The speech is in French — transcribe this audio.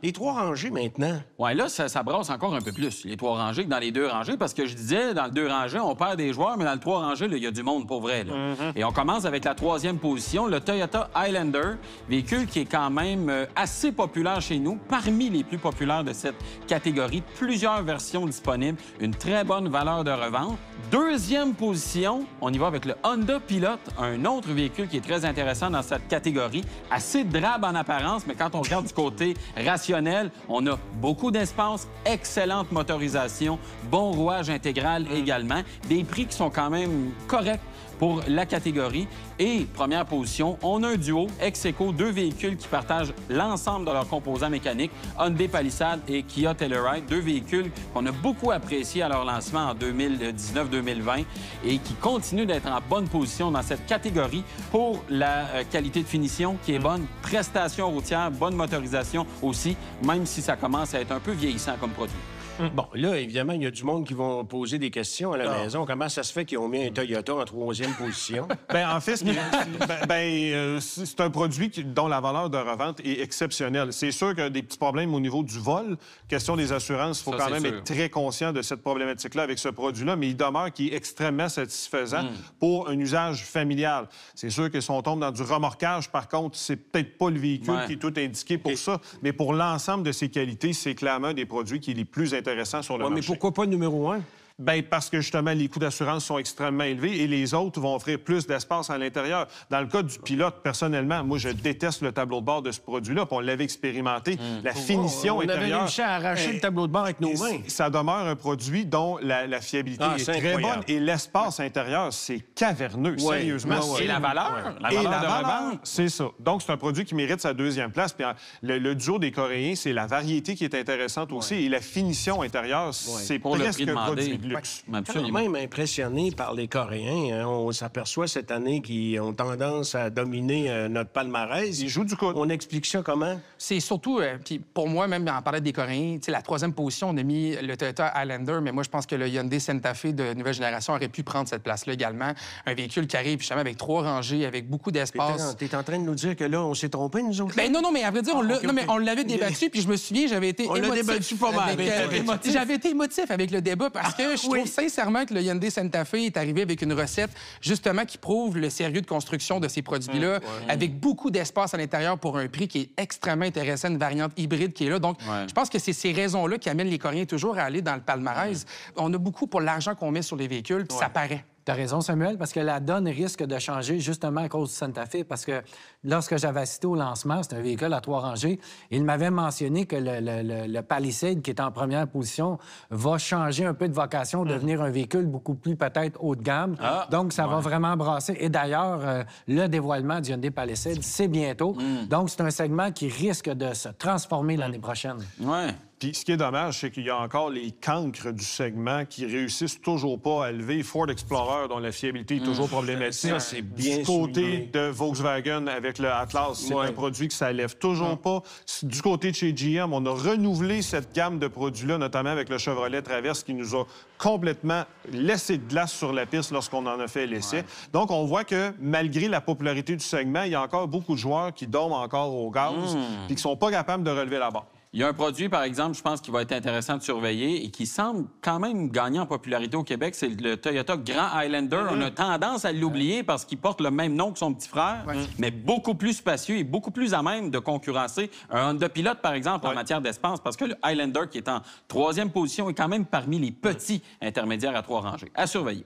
Les 3 rangées maintenant. Oui, là, ça brasse encore un peu plus, les 3 rangées, que dans les 2 rangées, parce que je disais, dans le 2 rangées, on perd des joueurs, mais dans le 3 rangées, il y a du monde pour vrai. Là. Et on commence avec la 3e position, le Toyota Highlander, véhicule qui est quand même assez populaire chez nous, parmi les plus populaires de cette catégorie. Plusieurs versions disponibles, une très bonne valeur de revente. 2e position, on y va avec le Honda Pilot, un autre véhicule qui est très intéressant dans cette catégorie, assez drabe en apparence, mais quand on regarde du côté rationnel, on a beaucoup d'espace, excellente motorisation, bon rouage intégral également, des prix qui sont quand même corrects pour la catégorie. Et première position, on a un duo ex-aequo, 2 véhicules qui partagent l'ensemble de leurs composants mécaniques, Hyundai Palisade et Kia Telluride, 2 véhicules qu'on a beaucoup appréciés à leur lancement en 2019-2020 et qui continuent d'être en bonne position dans cette catégorie pour la qualité de finition qui est bonne, prestation routière, bonne motorisation aussi, même si ça commence à être un peu vieillissant comme produit. Bon, là, évidemment, il y a du monde qui vont poser des questions à la maison. Comment ça se fait qu'ils ont mis un Toyota en 3e position? Bien, en fait, c'est un produit dont la valeur de revente est exceptionnelle. C'est sûr qu'il y a des petits problèmes au niveau du vol. Question des assurances, il faut quand même être très conscient de cette problématique-là avec ce produit-là, mais il demeure qui est extrêmement satisfaisant pour un usage familial. C'est sûr que si on tombe dans du remorquage, par contre, c'est peut-être pas le véhicule qui est tout indiqué pour ça, mais pour l'ensemble de ses qualités, c'est clairement des produits qui sont les plus intéressants sur le marché. Mais pourquoi pas le numéro 1? Bien, parce que, justement, les coûts d'assurance sont extrêmement élevés et les autres vont offrir plus d'espace à l'intérieur. Dans le cas du Pilote, personnellement, moi, je déteste le tableau de bord de ce produit-là, puis on l'avait expérimenté. La finition intérieure... On avait réussi à arracher le tableau de bord avec nos mains. Ça demeure un produit dont la fiabilité est très bonne et l'espace intérieur, c'est caverneux, sérieusement. Et la valeur? La valeur de revente? C'est ça. Donc, c'est un produit qui mérite sa 2e place. Puis le duo des Coréens, c'est la variété qui est intéressante aussi et la finition intérieure, c'est presque un produit de luxe. Quand même impressionné par les Coréens. Hein. On s'aperçoit cette année qu'ils ont tendance à dominer notre palmarès. Ils jouent du coup. On explique ça comment? C'est surtout, puis pour moi, même en parlant des Coréens, la 3e position, on a mis le Toyota Highlander, mais moi, je pense que le Hyundai Santa Fe de nouvelle génération aurait pu prendre cette place-là également. Un véhicule qui arrive, justement, avec 3 rangées, avec beaucoup d'espace. T'es en train de nous dire que là, on s'est trompé, nous autres? Ben non, mais à vrai dire, on l'avait débattu, puis je me souviens, j'avais été émotif. On l'a débattu pas mal. J'avais été émotif avec le débat parce que je trouve sincèrement que le Hyundai Santa Fe est arrivé avec une recette, justement, qui prouve le sérieux de construction de ces produits-là, avec beaucoup d'espace à l'intérieur pour un prix qui est extrêmement intéressant, une variante hybride qui est là. Donc, je pense que c'est ces raisons-là qui amènent les Coréens toujours à aller dans le palmarès. On a beaucoup pour l'argent qu'on met sur les véhicules, puis ça paraît. Tu as raison, Samuel, parce que la donne risque de changer justement à cause du Santa Fe, parce que lorsque j'avais assisté au lancement, c'était un véhicule à 3 rangées, il m'avait mentionné que le Palisade, qui est en première position, va changer un peu de vocation, devenir un véhicule beaucoup plus peut-être haut de gamme. Donc, ça va vraiment brasser. Et d'ailleurs, le dévoilement du Hyundai Palisade, c'est bientôt. Donc, c'est un segment qui risque de se transformer l'année prochaine. Puis ce qui est dommage, c'est qu'il y a encore les cancres du segment qui réussissent toujours pas à lever. Ford Explorer, dont la fiabilité est toujours problématique. Ça, c'est bien du côté souligné. de Volkswagen avec le Atlas, c'est un produit que ça lève toujours pas. Du côté de chez GM, on a renouvelé cette gamme de produits-là, notamment avec le Chevrolet Traverse, qui nous a complètement laissé de glace sur la piste lorsqu'on en a fait l'essai. Donc, on voit que malgré la popularité du segment, il y a encore beaucoup de joueurs qui dorment encore au gaz et qui sont pas capables de relever la barre. Il y a un produit, par exemple, je pense qui va être intéressant de surveiller et qui semble quand même gagner en popularité au Québec, c'est le Toyota Grand Highlander. On a tendance à l'oublier parce qu'il porte le même nom que son petit frère, mais beaucoup plus spacieux et beaucoup plus à même de concurrencer un Honda Pilot, par exemple, en matière d'espace, parce que le Highlander, qui est en 3e position, est quand même parmi les petits intermédiaires à 3 rangées. À surveiller.